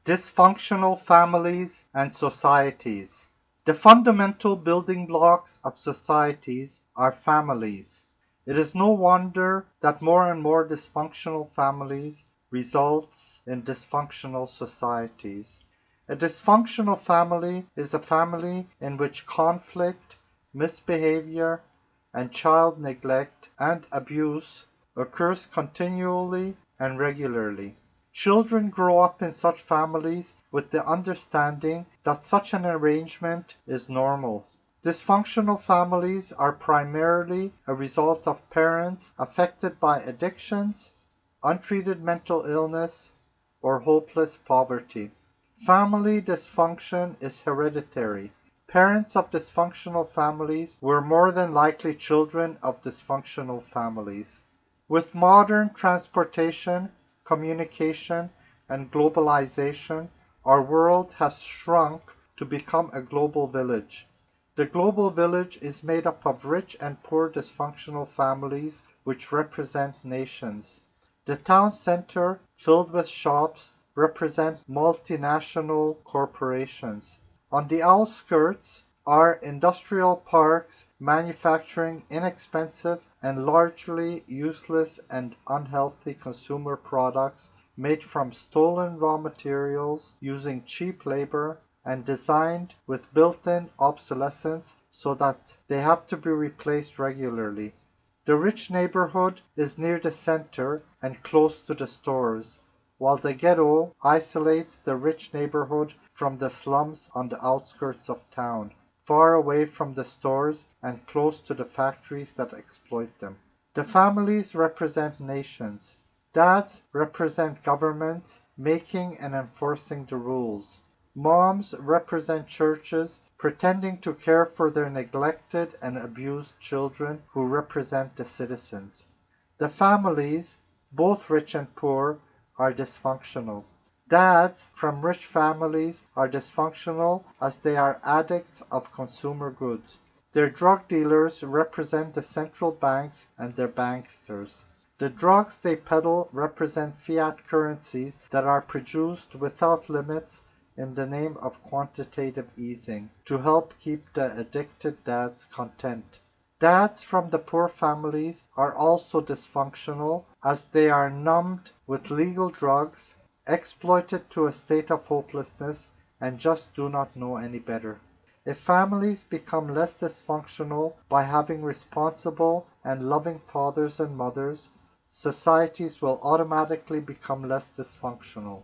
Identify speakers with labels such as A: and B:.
A: Dysfunctional families and societies. The fundamental building blocks of societies are families. It is no wonder that more and more dysfunctional families results in dysfunctional societies. A dysfunctional family is a family in which conflict, misbehavior, and child neglect and abuse occurs continually and regularly. Children grow up in such families with the understanding that such an arrangement is normal. Dysfunctional families are primarily a result of parents affected by addictions, untreated mental illness, or hopeless poverty. Family dysfunction is hereditary. Parents of dysfunctional families were more than likely children of dysfunctional families. With modern transportation, communication, and globalization, our world has shrunk to become a global village. The global village is made up of rich and poor dysfunctional families which represent nations. The town center, filled with shops, represent multinational corporations. On the outskirts are industrial parks manufacturing inexpensive and largely useless and unhealthy consumer products made from stolen raw materials using cheap labor and designed with built-in obsolescence so that they have to be replaced regularly. The rich neighborhood is near the center and close to the stores, while the ghetto isolates the rich neighborhood from the slums on the outskirts of town, far away from the stores and close to the factories that exploit them. The families represent nations. Dads represent governments making and enforcing the rules. Moms represent churches pretending to care for their neglected and abused children who represent the citizens. The families, both rich and poor, are dysfunctional. Dads from rich families are dysfunctional as they are addicts of consumer goods. Their drug dealers represent the central banks and their banksters. The drugs they peddle represent fiat currencies that are produced without limits in the name of quantitative easing to help keep the addicted dads content. Dads from the poor families are also dysfunctional as they are numbed with legal drugs, exploited to a state of hopelessness, and just do not know any better. If families become less dysfunctional by having responsible and loving fathers and mothers, societies will automatically become less dysfunctional.